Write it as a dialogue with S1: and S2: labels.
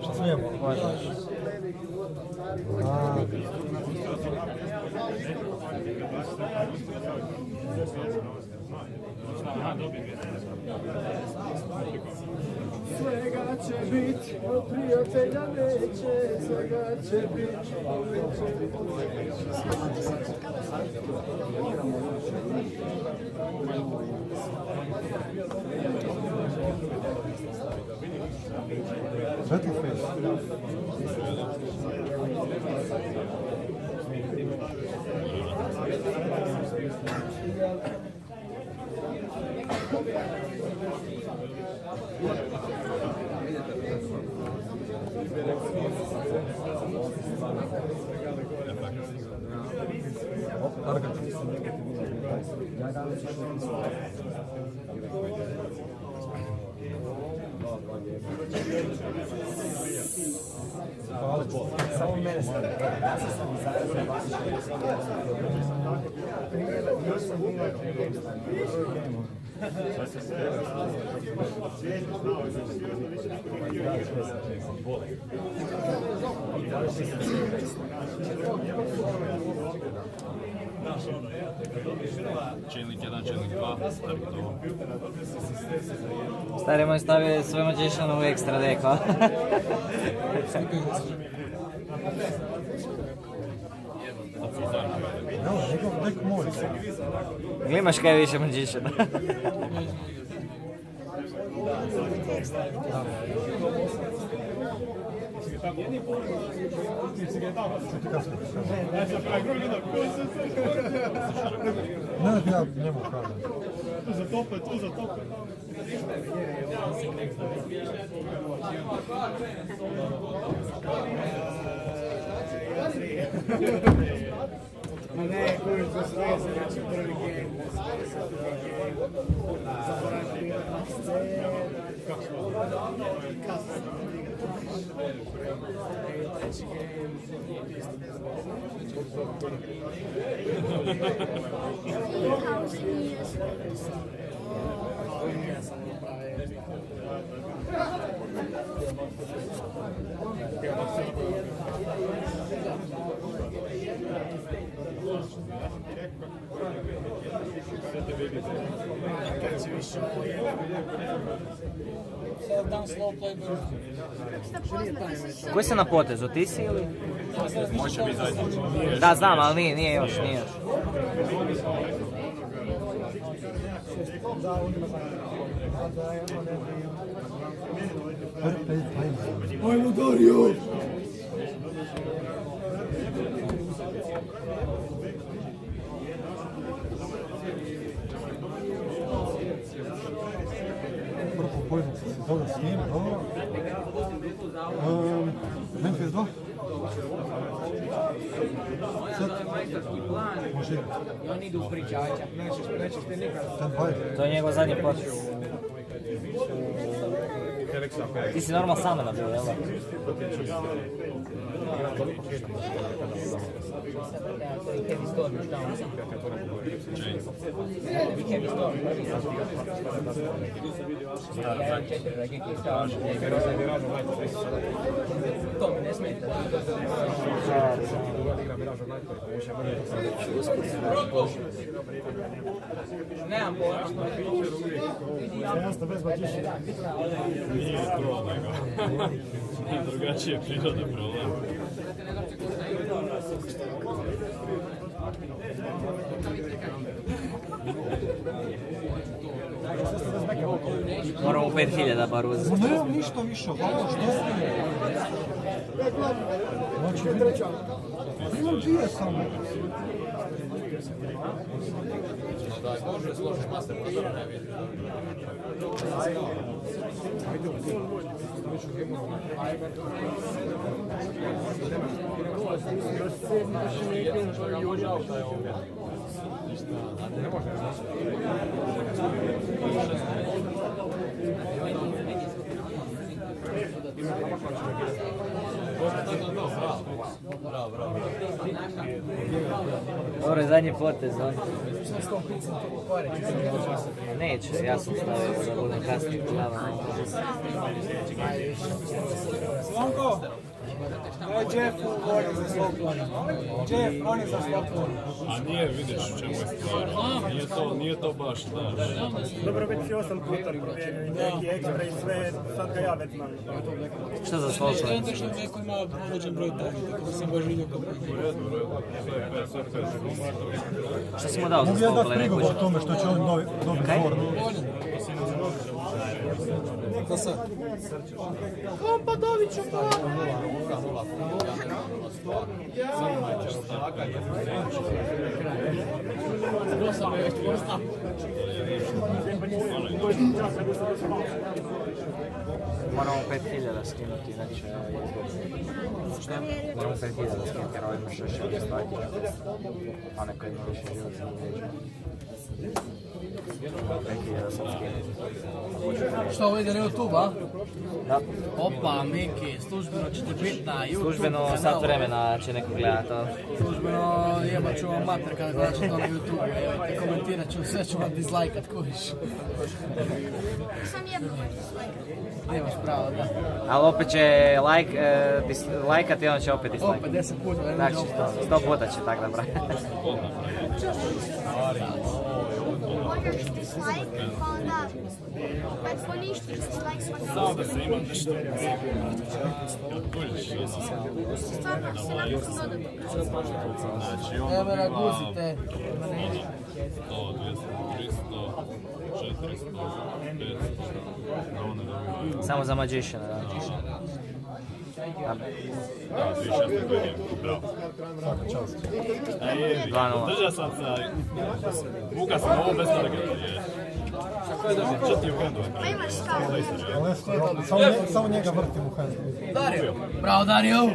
S1: Šta smijemo?
S2: Svega će bit, od prijatelja neće, svega će bit,
S1: Battleface.
S3: Samo mene sam
S4: Čelnik 1, čelnik 2, stavite ovo.
S5: Stari moj stavio svoj magician u ekstra deko.
S1: Evo, njegov dek moj.
S5: Glimaš kaj je više magician.
S1: Ne, ja njemu kažem.
S2: ma ne, koji to sve, znači prvi game, zaboravim na scene, treći game, ja sam napravio. Kad će više ovo
S5: Koji se na potezu, ti si ili?
S4: Može biti zadnji.
S5: Da, znam, ali nije još, nije još.
S2: Ajmo Dario!
S1: Prvo upoznat se dobro s njim, dobro. Memphis 2. Sad, može igrati.
S3: I oni idu u pričača. Nećeš ti nikad.
S1: Stand by.
S5: To je njegov zadnji potez. Ti si normal Samena bio, jel da?
S3: To je Heavy Storm još tamo. I Heavy Storm, prvi sam bio. Ja imam 4 rakete i stavam. To mi ne smeta. Nemam pojma.
S2: Jasno, bez bačiša.
S4: Nije to nego. Drugačije priroda problem.
S5: Moramo 5000 bar uzeti.
S1: Ma nemam ništa više, hvala, što ste? Znači, imam dvije samo.
S4: Može, složiš master, pa dobro ne vidim.
S5: Dobro je zadnji potez, on. Neću, ja sam stavio da budem kasnije gledano.
S2: Slonko, daj Jeffu voli za slobodno. Jeff, on je za slobodno.
S6: A nije, vidiš u čemu je stvar. Nije to baš, znaš.
S7: Dobro, već si 8 puta promijenio i neki ekstra i sve, sad ga ja već znam.
S5: Šta za Slonko?
S8: Što neko ima određen broj tajni, tako da sam baš vidio kako je.
S5: Šta si mu dao za
S1: Mogu ja
S5: Slonko?
S1: dati prigovor o tome što će on dobiti formu?
S8: Za sad.
S5: Moramo 5000 skinuti, inače šta? Moramo 5000 skinuti, jer ovo ima što še stvari. A neko ima više život za uveđu. 5000 sam skinuti.
S8: Šta ovo ide na YouTube, a?
S5: Da.
S8: Opa, Miki, službeno ćete biti na YouTube.
S5: Službeno sat vremena će neko gledat to.
S8: Službeno jebat ću vam mater kada gledat ću to na YouTube. Evo, komentirat ću, sve ću vam dislajkat, kužiš.
S9: Sam jednom dislajkat.
S8: Nemaš pravo, da.
S5: Ali opet će lajkat i on će opet dislajkat.
S8: Opet 10 puta, ne
S5: Znači,
S8: može opet.
S5: 100 puta će tako napraviti.
S9: Možeš dislike, pa onda kad poništiš dislike svaki
S6: Da se ima nešto.
S9: stvarno se nakon dodatno.
S6: Znači, on
S8: Evo me
S6: ima
S8: naguzite.
S6: 100, 200, 300, 400, 500. Da one dobivaju.
S5: Samo za Magiciana, da.
S6: Da, 2006. godine. Bravo. A je,
S5: 2:0.
S6: držao sam se. Vuka sam ovo bez targeta. Što ti u handu?
S9: Pa imaš stavu.
S1: Samo njega vrtim u handu.
S8: Dario. Bravo, Dario.